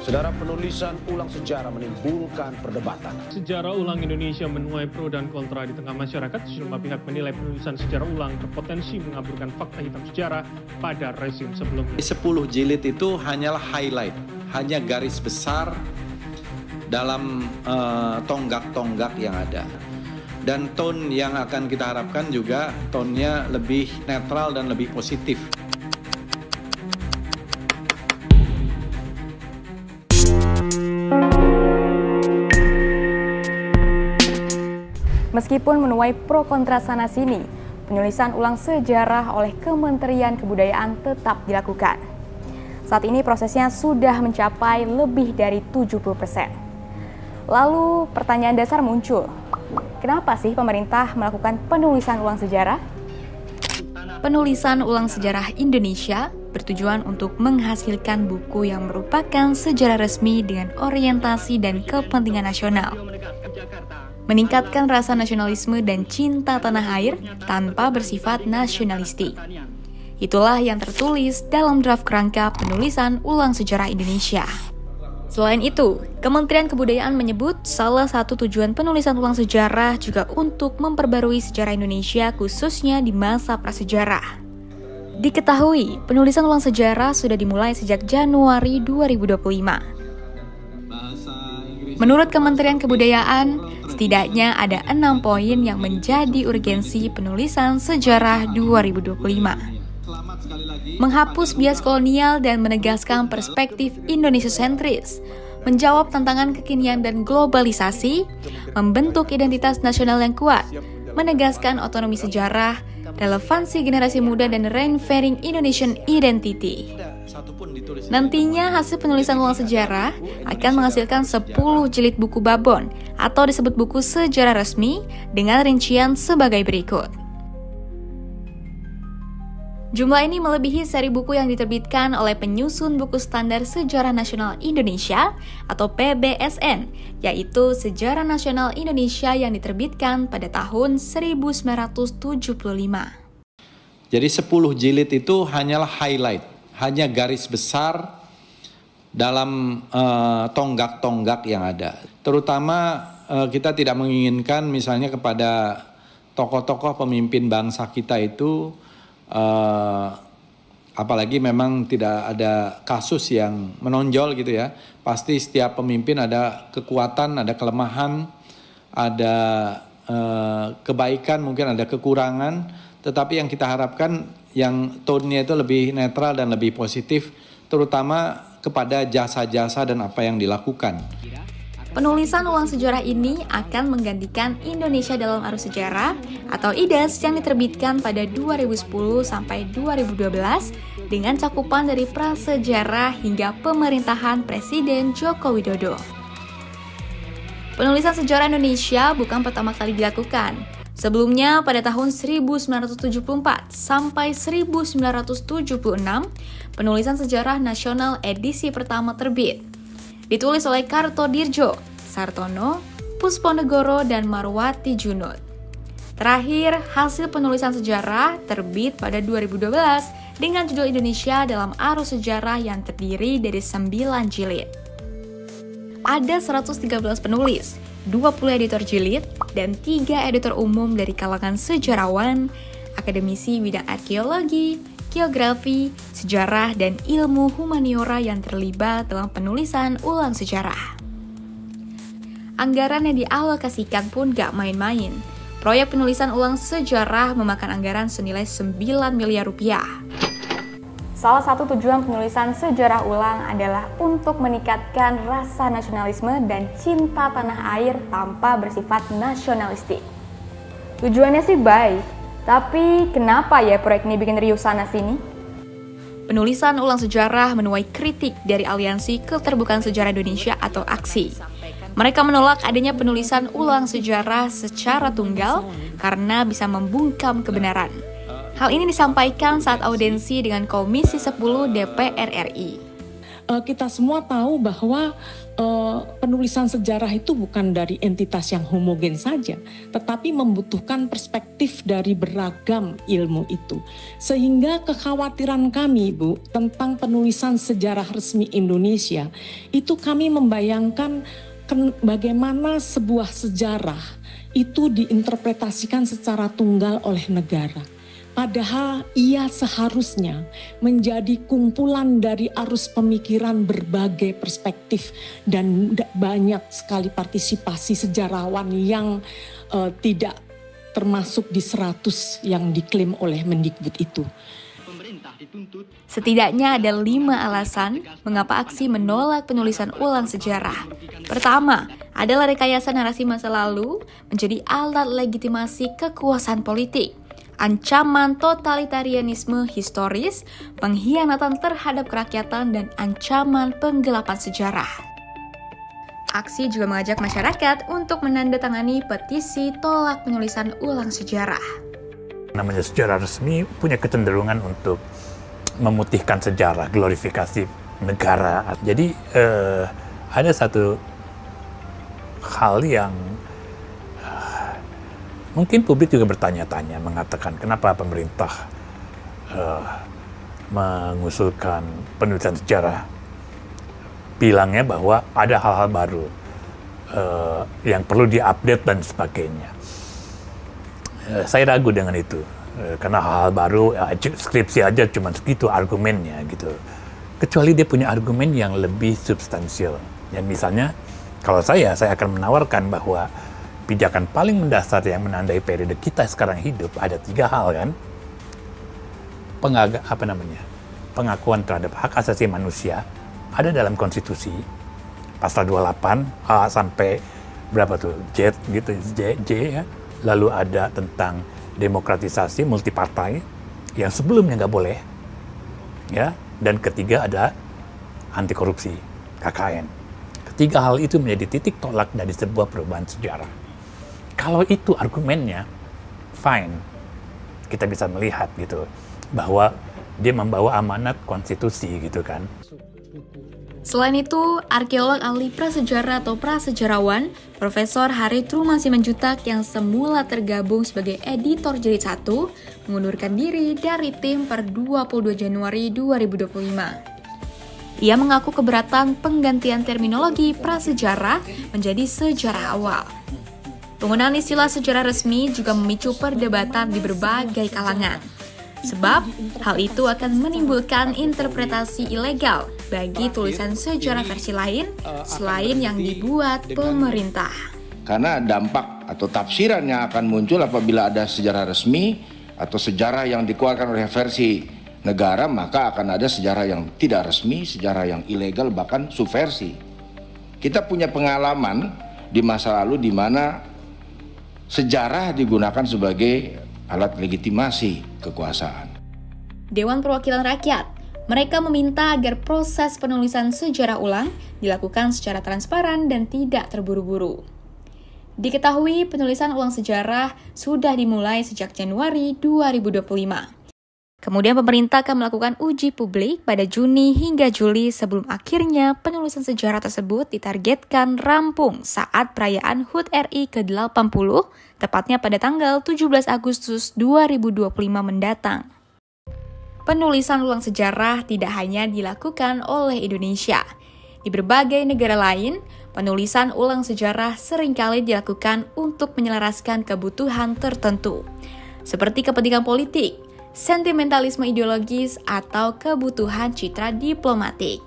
Saudara, penulisan ulang sejarah menimbulkan perdebatan. Sejarah ulang Indonesia menuai pro dan kontra di tengah masyarakat. Sejumlah pihak menilai penulisan sejarah ulang berpotensi mengaburkan fakta hitam sejarah pada rezim sebelumnya. 10 jilid itu hanyalah highlight, hanya garis besar dalam tonggak-tonggak yang ada. Dan tone yang akan kita harapkan juga tone-nya lebih netral dan lebih positif. Meskipun menuai pro kontra sana-sini, penulisan ulang sejarah oleh Kementerian Kebudayaan tetap dilakukan. Saat ini prosesnya sudah mencapai lebih dari 70%. Lalu pertanyaan dasar muncul, kenapa sih pemerintah melakukan penulisan ulang sejarah? Penulisan ulang sejarah Indonesia bertujuan untuk menghasilkan buku yang merupakan sejarah resmi dengan orientasi dan kepentingan nasional. Meningkatkan rasa nasionalisme dan cinta tanah air tanpa bersifat nasionalistik. Itulah yang tertulis dalam draft kerangka penulisan ulang sejarah Indonesia. Selain itu, Kementerian Kebudayaan menyebut salah satu tujuan penulisan ulang sejarah juga untuk memperbarui sejarah Indonesia khususnya di masa prasejarah. Diketahui, penulisan ulang sejarah sudah dimulai sejak Januari 2025. Menurut Kementerian Kebudayaan, setidaknya ada 6 poin yang menjadi urgensi penulisan sejarah 2025. Menghapus bias kolonial dan menegaskan perspektif Indonesia sentris, menjawab tantangan kekinian dan globalisasi, membentuk identitas nasional yang kuat, menegaskan otonomi sejarah, relevansi generasi muda dan reinventing Indonesian identity. Nantinya hasil penulisan ulang sejarah akan menghasilkan 10 jilid buku babon atau disebut buku sejarah resmi dengan rincian sebagai berikut. Jumlah ini melebihi seri buku yang diterbitkan oleh Penyusun Buku Standar Sejarah Nasional Indonesia atau PBSN, yaitu Sejarah Nasional Indonesia yang diterbitkan pada tahun 1975. Jadi 10 jilid itu hanyalah highlight, hanya garis besar dalam tonggak-tonggak yang ada. Terutama kita tidak menginginkan misalnya kepada tokoh-tokoh pemimpin bangsa kita itu, apalagi memang tidak ada kasus yang menonjol gitu ya. Pasti setiap pemimpin ada kekuatan, ada kelemahan, ada kebaikan, mungkin ada kekurangan. Tetapi yang kita harapkan yang tone-nya itu lebih netral dan lebih positif, terutama kepada jasa-jasa dan apa yang dilakukan. Penulisan ulang sejarah ini akan menggantikan Indonesia dalam Arus Sejarah atau IDAS yang diterbitkan pada 2010 sampai 2012 dengan cakupan dari prasejarah hingga pemerintahan Presiden Joko Widodo. Penulisan sejarah Indonesia bukan pertama kali dilakukan. Sebelumnya pada tahun 1974 sampai 1976, penulisan sejarah nasional edisi pertama terbit. Ditulis oleh Kartodirjo, Sartono, Pusponegoro, dan Marwati Junod. Terakhir, hasil penulisan sejarah terbit pada 2012 dengan judul Indonesia dalam Arus Sejarah yang terdiri dari 9 jilid. Ada 113 penulis, 20 editor jilid, dan 3 editor umum dari kalangan sejarawan, akademisi bidang arkeologi, geografi, sejarah, dan ilmu humaniora yang terlibat dalam penulisan ulang sejarah. Anggaran yang dialokasikan pun gak main-main. Proyek penulisan ulang sejarah memakan anggaran senilai 9 miliar rupiah. Salah satu tujuan penulisan sejarah ulang adalah untuk meningkatkan rasa nasionalisme dan cinta tanah air tanpa bersifat nasionalistik. Tujuannya sih baik, tapi kenapa ya proyek ini bikin riuh sana-sini? Penulisan ulang sejarah menuai kritik dari Aliansi Keterbukaan Sejarah Indonesia atau AKSI. Mereka menolak adanya penulisan ulang sejarah secara tunggal karena bisa membungkam kebenaran. Hal ini disampaikan saat audiensi dengan Komisi 10 DPR RI. kita semua tahu bahwa penulisan sejarah itu bukan dari entitas yang homogen saja, tetapi membutuhkan perspektif dari beragam ilmu itu. Sehingga kekhawatiran kami, Bu, tentang penulisan sejarah resmi Indonesia, itu kami membayangkan bagaimana sebuah sejarah itu diinterpretasikan secara tunggal oleh negara. Padahal ia seharusnya menjadi kumpulan dari arus pemikiran berbagai perspektif dan banyak sekali partisipasi sejarawan yang tidak termasuk di 100 yang diklaim oleh Mendikbud itu. Setidaknya ada 5 alasan mengapa aksi menolak penulisan ulang sejarah. Pertama, adalah rekayasa narasi masa lalu menjadi alat legitimasi kekuasaan politik. Ancaman totalitarianisme historis, pengkhianatan terhadap kerakyatan, dan ancaman penggelapan sejarah. Aksi juga mengajak masyarakat untuk menandatangani petisi tolak penulisan ulang sejarah. Namanya sejarah resmi punya kecenderungan untuk memutihkan sejarah, glorifikasi negara. Jadi ada satu hal yang mungkin publik juga bertanya-tanya, mengatakan kenapa pemerintah mengusulkan penulisan sejarah. Bilangnya bahwa ada hal-hal baru yang perlu diupdate dan sebagainya. Saya ragu dengan itu, karena hal-hal baru, skripsi aja cuma segitu argumennya gitu. Kecuali dia punya argumen yang lebih substansial. Dan misalnya, kalau saya akan menawarkan bahwa pijakan paling mendasar yang menandai periode kita sekarang hidup ada 3 hal kan. Pengakuan terhadap hak asasi manusia ada dalam konstitusi pasal 28 A sampai berapa tuh Z gitu, J ya. Lalu ada tentang demokratisasi multipartai yang sebelumnya nggak boleh ya, dan ketiga ada anti korupsi KKN. Ketiga hal itu menjadi titik tolak dari sebuah perubahan sejarah. Kalau itu argumennya, fine. Kita bisa melihat gitu, bahwa dia membawa amanat konstitusi gitu kan. Selain itu, arkeolog ahli prasejarah atau prasejarawan, Profesor Haritru Mansymanjutak yang semula tergabung sebagai editor Jilid 1, mengundurkan diri dari tim per 22 Januari 2025. Ia mengaku keberatan penggantian terminologi prasejarah menjadi sejarah awal. Penggunaan istilah sejarah resmi juga memicu perdebatan di berbagai kalangan. Sebab, hal itu akan menimbulkan interpretasi ilegal bagi tulisan sejarah versi lain selain yang dibuat pemerintah. Karena dampak atau tafsiran yang akan muncul apabila ada sejarah resmi atau sejarah yang dikeluarkan oleh versi negara, maka akan ada sejarah yang tidak resmi, sejarah yang ilegal, bahkan subversi. Kita punya pengalaman di masa lalu di mana sejarah digunakan sebagai alat legitimasi kekuasaan. Dewan Perwakilan Rakyat, mereka meminta agar proses penulisan sejarah ulang dilakukan secara transparan dan tidak terburu-buru. Diketahui penulisan ulang sejarah sudah dimulai sejak Januari 2025. Kemudian pemerintah akan melakukan uji publik pada Juni hingga Juli sebelum akhirnya penulisan sejarah tersebut ditargetkan rampung saat perayaan HUT RI ke-80, tepatnya pada tanggal 17 Agustus 2025 mendatang. Penulisan ulang sejarah tidak hanya dilakukan oleh Indonesia. Di berbagai negara lain, penulisan ulang sejarah seringkali dilakukan untuk menyelaraskan kebutuhan tertentu, seperti kepentingan politik, sentimentalisme ideologis, atau kebutuhan citra diplomatik.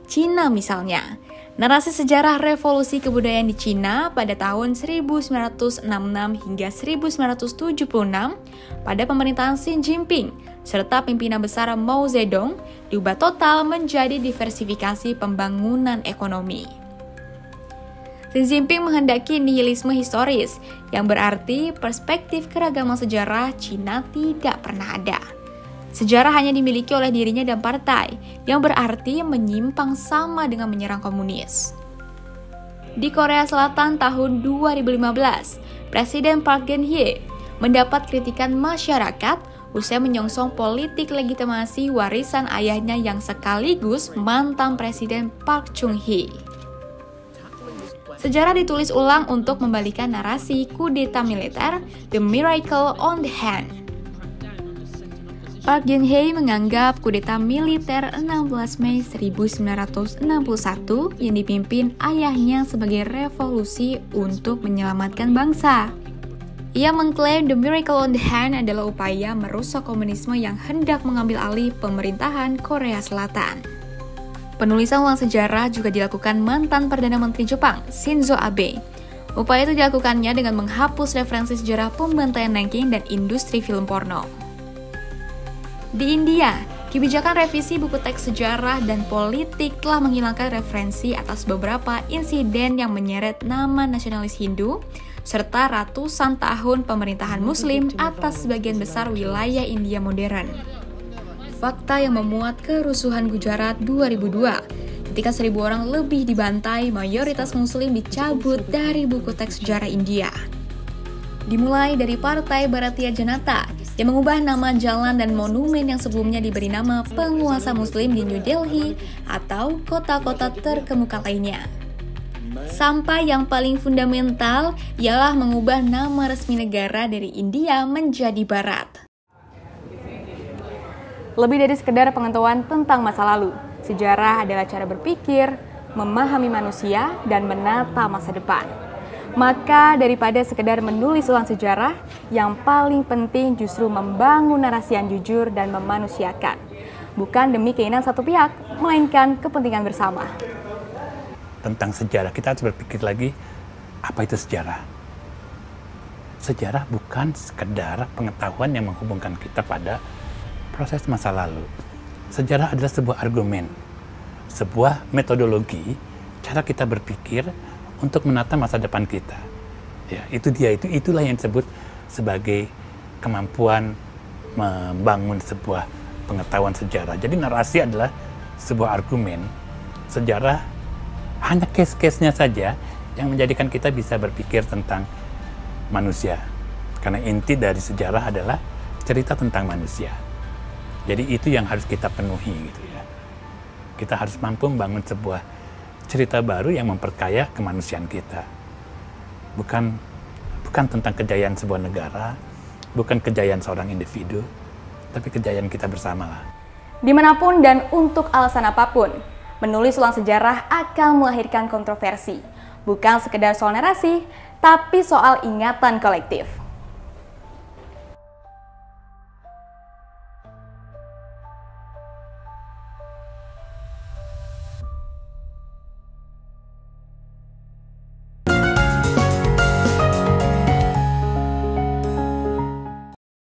Cina misalnya, narasi sejarah revolusi kebudayaan di Cina pada tahun 1966 hingga 1976 pada pemerintahan Xi Jinping serta pimpinan besar Mao Zedong diubah total menjadi diversifikasi pembangunan ekonomi. Xi Jinping menghendaki nihilisme historis, yang berarti perspektif keragaman sejarah Cina tidak pernah ada. Sejarah hanya dimiliki oleh dirinya dan partai, yang berarti menyimpang sama dengan menyerang komunis. Di Korea Selatan tahun 2015, Presiden Park Geun-hye mendapat kritikan masyarakat usai menyongsong politik legitimasi warisan ayahnya yang sekaligus mantan Presiden Park Chung-hee. Sejarah ditulis ulang untuk membalikan narasi kudeta militer The Miracle on the Hand. Park Geun-hye menganggap kudeta militer 16 Mei 1961 yang dipimpin ayahnya sebagai revolusi untuk menyelamatkan bangsa. Ia mengklaim The Miracle on the Hand adalah upaya merusak komunisme yang hendak mengambil alih pemerintahan Korea Selatan. Penulisan ulang sejarah juga dilakukan mantan Perdana Menteri Jepang, Shinzo Abe. Upaya itu dilakukannya dengan menghapus referensi sejarah pembantaian Nanking dan industri film porno. Di India, kebijakan revisi buku teks sejarah dan politik telah menghilangkan referensi atas beberapa insiden yang menyeret nama nasionalis Hindu, serta ratusan tahun pemerintahan Muslim atas sebagian besar wilayah India modern. Fakta yang memuat kerusuhan Gujarat 2002, ketika 1.000 orang lebih dibantai, mayoritas Muslim dicabut dari buku teks sejarah India. Dimulai dari Partai Bharatiya Janata yang mengubah nama jalan dan monumen yang sebelumnya diberi nama penguasa Muslim di New Delhi atau kota-kota terkemuka lainnya. Sampai yang paling fundamental ialah mengubah nama resmi negara dari India menjadi Barat. Lebih dari sekedar pengetahuan tentang masa lalu, sejarah adalah cara berpikir, memahami manusia, dan menata masa depan. Maka daripada sekedar menulis ulang sejarah, yang paling penting justru membangun narasi yang jujur dan memanusiakan. Bukan demi keinginan satu pihak, melainkan kepentingan bersama. Tentang sejarah, kita harus berpikir lagi, apa itu sejarah? Sejarah bukan sekedar pengetahuan yang menghubungkan kita pada proses masa lalu. Sejarah adalah sebuah argumen, sebuah metodologi, cara kita berpikir untuk menata masa depan kita. Ya, itulah yang disebut sebagai kemampuan membangun sebuah pengetahuan sejarah. Jadi narasi adalah sebuah argumen. Sejarah hanya case-case-nya saja yang menjadikan kita bisa berpikir tentang manusia. Karena inti dari sejarah adalah cerita tentang manusia. Jadi itu yang harus kita penuhi gitu ya. Kita harus mampu membangun sebuah cerita baru yang memperkaya kemanusiaan kita. Bukan tentang kejayaan sebuah negara, bukan kejayaan seorang individu, tapi kejayaan kita bersama lah. Dimanapun dan untuk alasan apapun, menulis ulang sejarah akan melahirkan kontroversi. Bukan sekedar soal narasi, tapi soal ingatan kolektif.